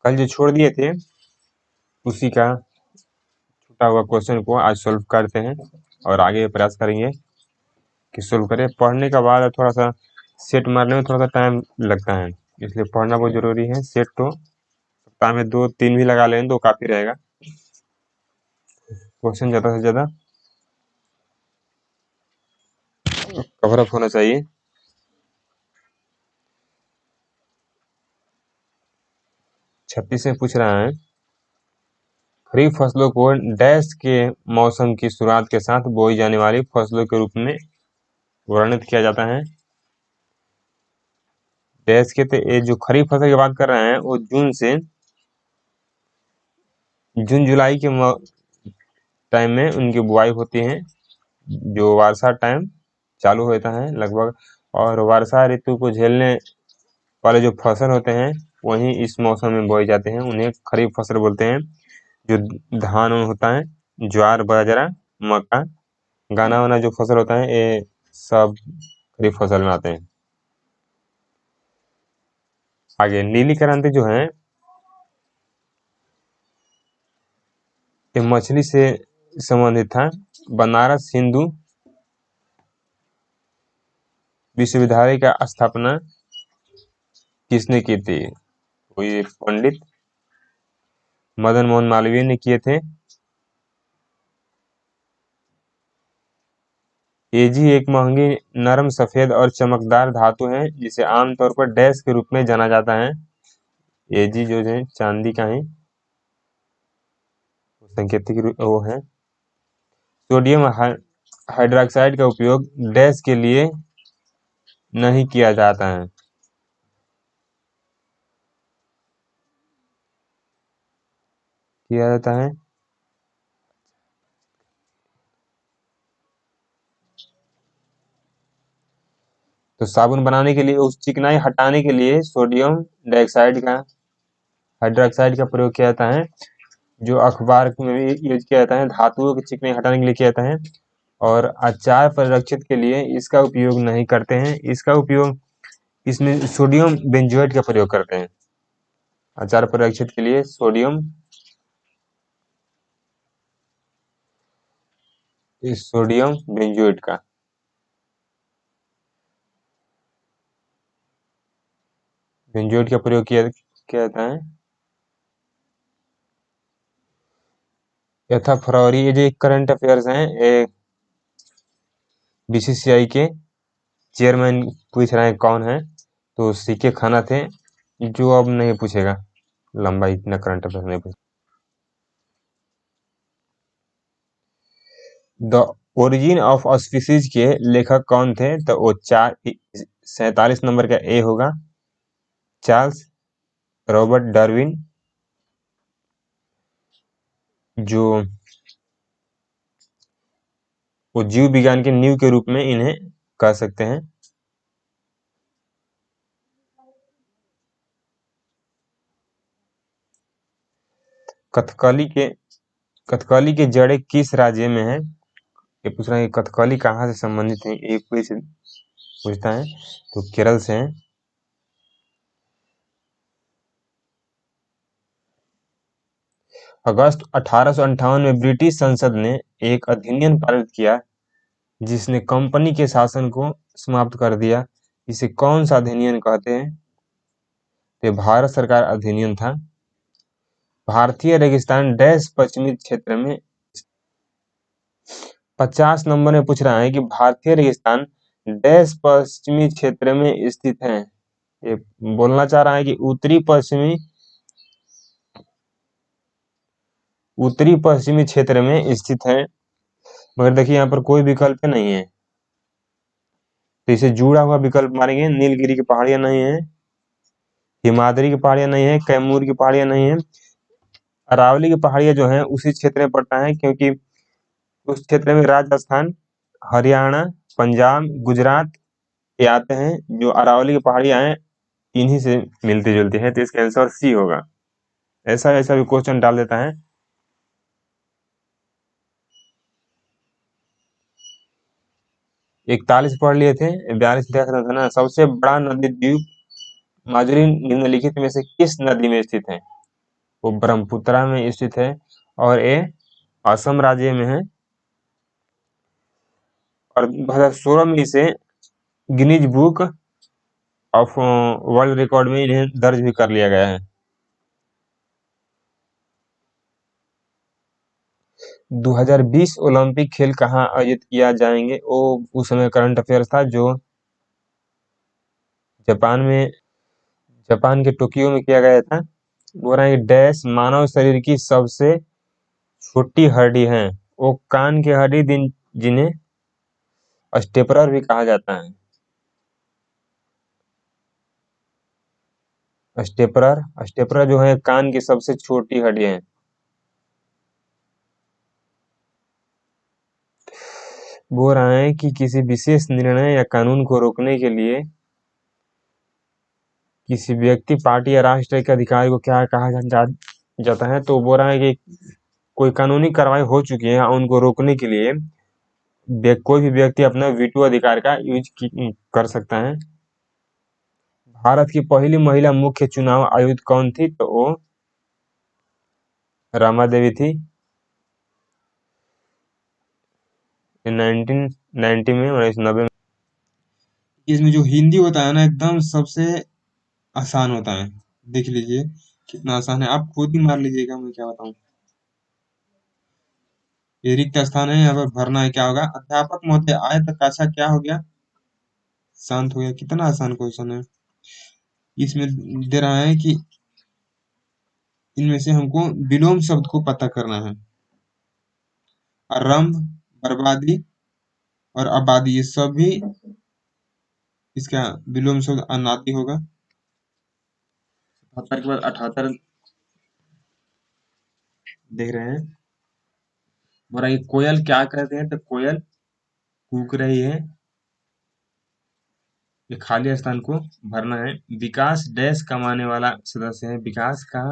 कल जो छोड़ दिए थे उसी का छूटा हुआ क्वेश्चन को आज सॉल्व करते हैं और आगे प्रयास करेंगे कि सॉल्व करें। पढ़ने का बाद थोड़ा सा सेट मारने में थोड़ा सा टाइम लगता है, इसलिए पढ़ना बहुत जरूरी है। सेट तो सप्ताह में 2-3 भी लगा लें तो काफी रहेगा। क्वेश्चन ज्यादा से ज्यादा कवर अप होना चाहिए। 36 में पूछ रहा है, खरीफ फसलों को डैश के मौसम की शुरुआत के साथ बोई जाने वाली फसलों के रूप में वर्णित किया जाता है। डैश के तो ये जो खरीफ फसल की बात कर रहे हैं वो जून जुलाई के टाइम में उनकी बुआई होती है, जो वर्षा टाइम चालू होता है लगभग। और वर्षा ऋतु को झेलने वाले जो फसल होते हैं वही इस मौसम में बोए जाते हैं, उन्हें खरीफ फसल बोलते हैं। जो धान होता है, ज्वार बाजरा मक्का गाना वाना जो फसल होता है ये सब खरीफ फसल में आते हैं। आगे नीली क्रांति जो है ये मछली से संबंधित था। बनारस हिंदू विश्वविद्यालय का स्थापना किसने की थी? कोई पंडित मदन मोहन मालवीय ने किए थे। एजी एक महंगी नरम सफेद और चमकदार धातु है जिसे आमतौर पर डैश के रूप में जाना जाता है। एजी जो है चांदी का ही संकेतिक वो है। सोडियम हाइड्रोक्साइड का उपयोग डैश के लिए नहीं किया जाता है। किया जाता है तो साबुन बनाने के लिए, उस चिकनाई हटाने के लिए सोडियम डाइऑक्साइड का हाइड्रोक्साइड का प्रयोग किया जाता है, जो अखबार में भी यूज किया जाता है, धातुओं की चिकनाई हटाने के लिए किया जाता है। और अचार परिरक्षित के लिए इसका उपयोग नहीं करते हैं। इसका उपयोग इसमें सोडियम बेंजोएट का प्रयोग करते हैं। अचार परिरक्षित के लिए सोडियम बेंजोएट का प्रयोग किया जाता है। यथा फरवरी, ये जो करंट अफेयर्स हैं, ये बीसीसीआई के चेयरमैन पूछ रहे हैं कौन है, तो सीके खाना थे, जो अब नहीं पूछेगा, लंबा इतना करंट अफेयर नहीं पूछेगा। द ओरिजिन ऑफ ऑस्पिसीज के लेखक कौन थे? तो वो 47 नंबर का ए होगा, चार्ल्स रॉबर्ट डार्विन, जो वो जीव विज्ञान के नींव के रूप में इन्हें कह सकते हैं। कथकली के जड़ें किस राज्य में है? ये पूछ रहे हैं कथकली कहाँ से संबंधित है, एक पूछता है तो केरल से है। अगस्त 1858 में ब्रिटिश संसद ने एक अधिनियम पारित किया जिसने कंपनी के शासन को समाप्त कर दिया। इसे कौन सा अधिनियम कहते हैं? ये भारत सरकार अधिनियम था। भारतीय रेगिस्तान डैश पश्चिमी क्षेत्र में 50 नंबर में पूछ रहा है कि भारतीय रेगिस्तान डैश पश्चिमी क्षेत्र में स्थित है। ये बोलना चाह रहा है कि उत्तरी पश्चिमी क्षेत्र में स्थित है, मगर देखिए यहाँ पर कोई विकल्प नहीं है, तो इसे जुड़ा हुआ विकल्प मारेंगे। नीलगिरी की पहाड़ियां नहीं है, हिमाद्री की पहाड़ियां नहीं है, कैमूर की पहाड़ियां नहीं है। अरावली की पहाड़ियां जो है उसी क्षेत्र में पड़ता है, क्योंकि उस क्षेत्र में राजस्थान, हरियाणा, पंजाब, गुजरात ये आते हैं। जो अरावली की पहाड़ियां हैं इन्हीं से मिलती जुलती है, तो इसका आंसर सी होगा। ऐसा ऐसा भी क्वेश्चन डाल देता है। 41 पढ़ लिए थे, 42 देख रहा था ना। सबसे बड़ा नदी द्वीप माजुरी निम्नलिखित में से किस नदी में स्थित है? वो ब्रह्मपुत्रा में स्थित है और ये असम राज्य में है। और 2016 में इसे Guinness book of world record में इन्हें दर्ज भी कर लिया गया है। 2020 ओलंपिक खेल कहाँ आयोजित किया जाएंगे? वो उस समय करंट अफेयर्स था जो जापान के टोक्यो में किया गया था। बोल रहा है कि डैश मानव शरीर की सबसे छोटी हड्डी है। वो कान की हड्डी जिन्हें स्टेपलर भी कहा जाता है। स्टेपलर जो है कान की सबसे छोटी हड्डी है। बोल रहा है कि किसी विशेष निर्णय या कानून को रोकने के लिए किसी व्यक्ति, पार्टी या राष्ट्र के अधिकारी को क्या कहा जाता है? तो बोल रहा है कि कोई कानूनी कार्रवाई हो चुकी है उनको रोकने के लिए कोई भी व्यक्ति अपना वीटो अधिकार का यूज कर सकता है। भारत की पहली महिला मुख्य चुनाव आयुक्त कौन थी? तो वो रमा देवी थी। 1990 में, 1990 में। इसमें जो हिंदी होता है ना एकदम सबसे आसान होता है। देख लीजिए कितना आसान है, आप खुद ही मार लीजिएगा, मैं क्या बताऊं। ये रिक्त स्थान है, यहाँ पर भरना है। क्या होगा? अध्यापक महोदय आए तो कैसा क्या हो गया? शांत हो गया। कितना आसान क्वेश्चन है। इसमें दे रहा है कि इनमें से हमको विलोम शब्द को पता करना है। आरंभ, बर्बादी और आबादी, ये सभी इसका विलोम शब्द अनादि होगा। 77 के बाद 78 देख रहे हैं। बोला ये कोयल क्या कहते हैं? तो कोयल कूक रही है। ये खाली स्थान को भरना है। विकास डैश कमाने वाला सदस्य है। विकास का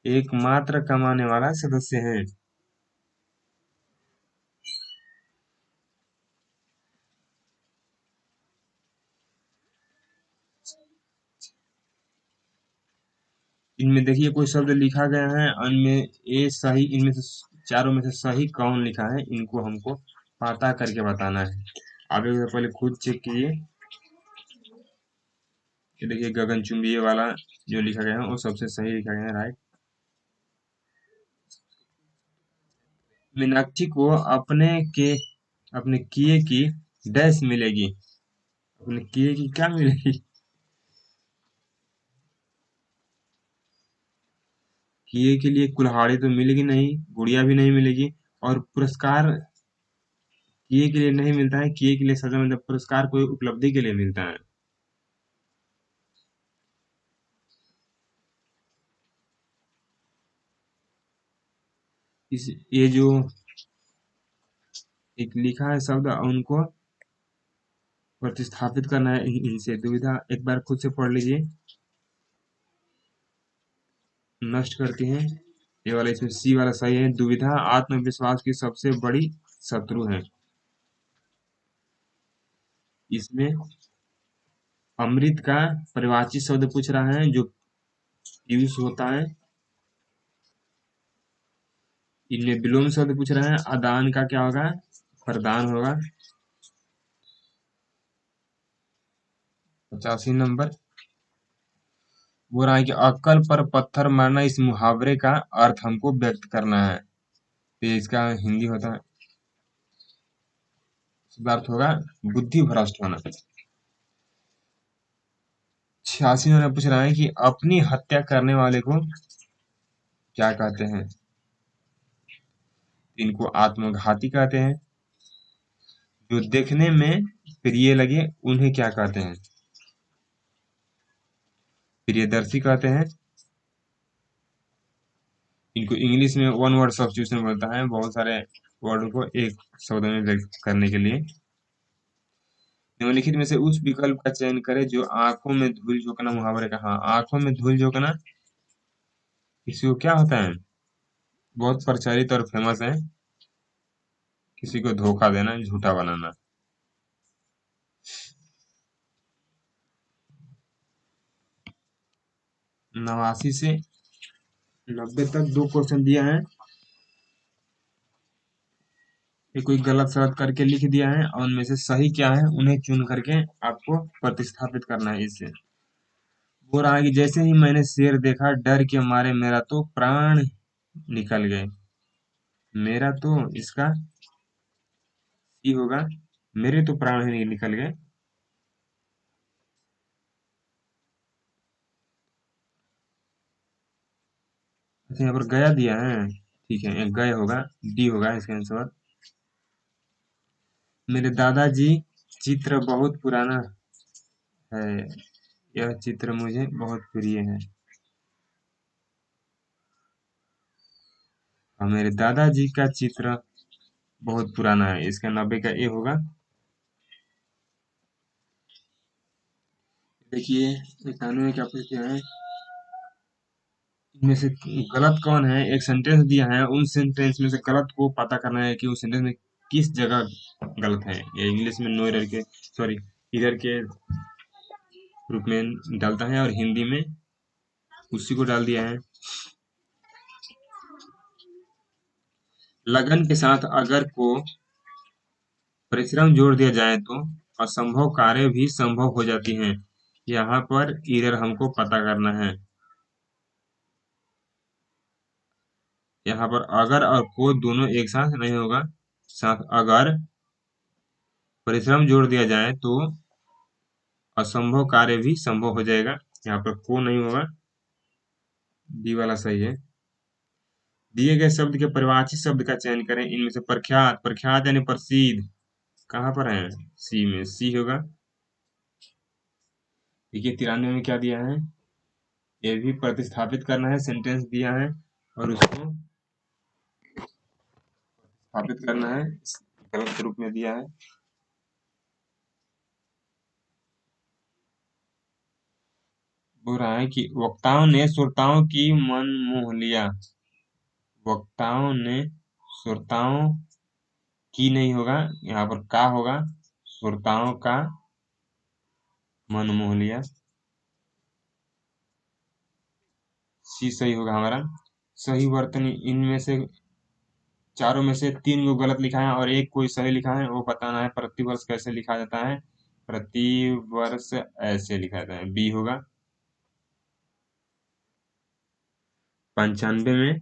एकमात्र कमाने वाला सदस्य है। इनमें देखिए कोई शब्द लिखा गया है, इनमें ये सही, इनमें से चारों में से सही कौन लिखा है, इनको हमको पता करके बताना है। आप एक बार पहले खुद चेक कीजिए। ये देखिए गगनचुंबी वाला जो लिखा गया है वो सबसे सही लिखा गया है, राइट। मीनाक्षी को अपने किए की डैश मिलेगी। अपने किए की क्या मिलेगी? किए के लिए कुल्हाड़ी तो मिलेगी नहीं, गुड़िया भी नहीं मिलेगी। और पुरस्कार किए के लिए नहीं मिलता है। किए के लिए सजा मतलब पुरस्कार कोई उपलब्धि के लिए मिलता है। इस ये जो एक लिखा है शब्द, उनको प्रतिस्थापित करना है इनसे। दुविधा एक बार खुद से पढ़ लीजिए। नष्ट करती है, ये वाला इसमें सी वाला सही है। दुविधा आत्मविश्वास की सबसे बड़ी शत्रु है। इसमें अमृत का परिवाची शब्द पूछ रहा है जो पीयूष होता है। इनमें विलोम शब्द पूछ रहे हैं। अदान का क्या होगा? प्रदान होगा। 85 नंबर। वो रहा है कि अक्कल पर पत्थर मारना, इस मुहावरे का अर्थ हमको व्यक्त करना है। तो ये इसका हिंदी होता है, इसका अर्थ होगा बुद्धि भ्रष्ट होना। 86 नंबर पूछ रहा है कि अपनी हत्या करने वाले को क्या कहते हैं? इनको आत्मघाती कहते हैं। जो देखने में प्रिय लगे उन्हें क्या कहते हैं? प्रियदर्शी कहते हैं। इनको इंग्लिश में वन वर्ड सब्स्टिट्यूशन बोलता है, बहुत सारे वर्ड को एक शब्द में व्यक्त करने के लिए। निम्नलिखित में से उस विकल्प का चयन करें जो आंखों में धूल झोंकना मुहावरे का। हाँ, आंखों में धूल झोंकना, किसी को क्या होता है? बहुत प्रचलित और फेमस है। किसी को धोखा देना, झूठा बनाना। 89 से 90 तक 2 क्वेश्चन दिया है। ये कोई गलत सलत करके लिख दिया है और उनमें से सही क्या है उन्हें चुन करके आपको प्रतिस्थापित करना है इससे। बोल रहा है कि जैसे ही मैंने शेर देखा डर के मारे मेरा तो प्राण निकल गए। मेरा तो इसका ही होगा, मेरे तो प्राण ही निकल गए। अच्छा यहाँ पर गया दिया है, ठीक है, एक गए होगा, डी होगा इसका आंसर। मेरे दादाजी चित्र बहुत पुराना है, यह चित्र मुझे बहुत प्रिय है। और मेरे दादाजी का चित्र बहुत पुराना है, इसका 90 का ए होगा। देखिए 91 में क्या पूछते हैं, इनमें से गलत कौन है। एक सेंटेंस दिया है, उन सेंटेंस में से गलत को पता करना है कि उस सेंटेंस में किस जगह गलत है। ये इंग्लिश में नो एरर के, सॉरी, इधर के रूप में डालता है और हिंदी में उसी को डाल दिया है। लगन के साथ अगर को परिश्रम जोड़ दिया जाए तो असंभव कार्य भी संभव हो जाती हैं। यहाँ पर इधर हमको पता करना है। यहाँ पर अगर और को दोनों एक साथ नहीं होगा, साथ अगर परिश्रम जोड़ दिया जाए तो असंभव कार्य भी संभव हो जाएगा। यहाँ पर को नहीं होगा, डी वाला सही है। दिए गए शब्द के परिवारवाची शब्द का चयन करें, इनमें से प्रख्यात, प्रख्यात यानी प्रसिद्ध कहाँ पर है, सी में, सी होगा। देखिए 93 में क्या दिया है, ये भी प्रतिस्थापित करना है, सेंटेंस दिया है और उसको स्थापित करना है, गलत रूप में दिया है। बोल रहा है कि वक्ताओं ने श्रोताओं की मन मोह लिया। वक्ताओं ने श्रोताओं की नहीं होगा, यहाँ पर का होगा, श्रोताओं का मन मोह लिया, सी सही होगा हमारा। सही वर्तनी, इनमें से चारों में से 3 को गलत लिखा है और एक कोई सही लिखा है, वो बताना है। प्रतिवर्ष कैसे लिखा जाता है, प्रतिवर्ष ऐसे लिखा जाता है, बी होगा। 95 में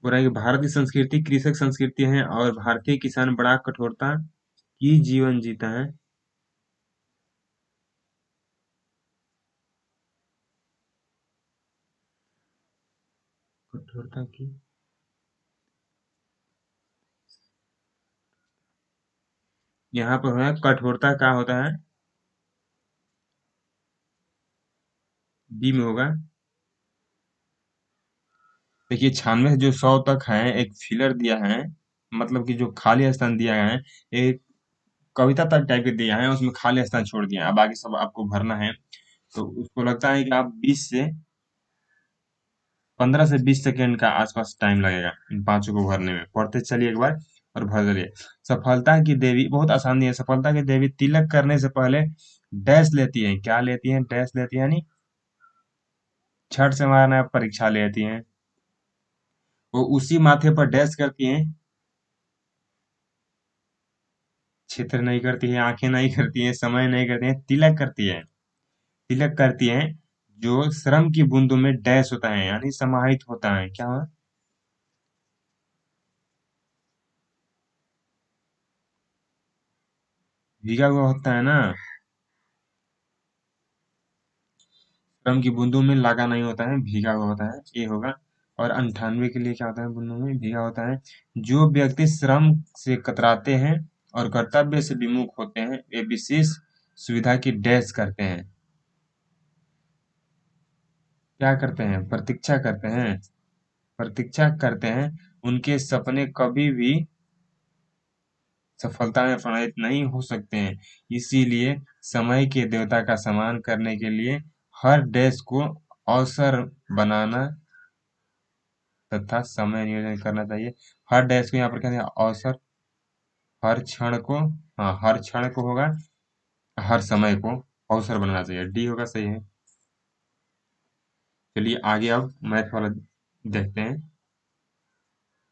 बोला कि भारत की संस्कृति कृषक संस्कृति है और भारतीय किसान बड़ा कठोरता की जीवन जीता है। कठोरता की, यहाँ पर है कठोरता का होता है, बी में होगा। देखिए 96 से जो 100 तक है, एक फिलर दिया है, मतलब कि जो खाली स्थान दिया है, एक कविता तक टाइप के दिया है, उसमें खाली स्थान छोड़ दिया है, अब आगे सब आपको भरना है। तो उसको लगता है कि आप 15 से 20 सेकेंड का आसपास टाइम लगेगा इन पांचों को भरने में। पढ़ते चलिए एक बार और भर दलिए। सफलता की देवी, बहुत आसानी है। सफलता की देवी तिलक करने से पहले डैश लेती है, क्या लेती है, डैश लेती है, यानी छठ से मारना परीक्षा लेती हैं। वो उसी माथे पर डैश करती हैं, छित्र नहीं करती है, आंखें नहीं करती है, समय नहीं करती है, तिलक करती है। तिलक करती है जो श्रम की बूंदों में डैश होता है, यानी समाहित होता है, क्या हुआ, भीगा हुआ होता है ना। श्रम की बूंदों में लागा नहीं होता है, भीगा हुआ होता है, ये होगा। और 98 के लिए क्या होता है, बूंदों में भीगा होता है। जो व्यक्ति श्रम से कतराते हैं और कर्तव्य से विमुख होते हैं, वे विशेष सुविधा की डैश करते हैं, क्या करते हैं, प्रतीक्षा करते हैं, प्रतीक्षा करते हैं। उनके सपने कभी भी सफलता में परिणत नहीं हो सकते हैं। इसीलिए समय के देवता का सम्मान करने के लिए हर डैश को अवसर बनाना तथा समय नियोजन करना चाहिए। हर डैश को यहाँ पर कहते हैं अवसर, हर क्षण को, हाँ हर क्षण को होगा, हर समय को अवसर बनाना चाहिए, डी होगा सही है। चलिए आगे अब मैथ वाला देखते हैं।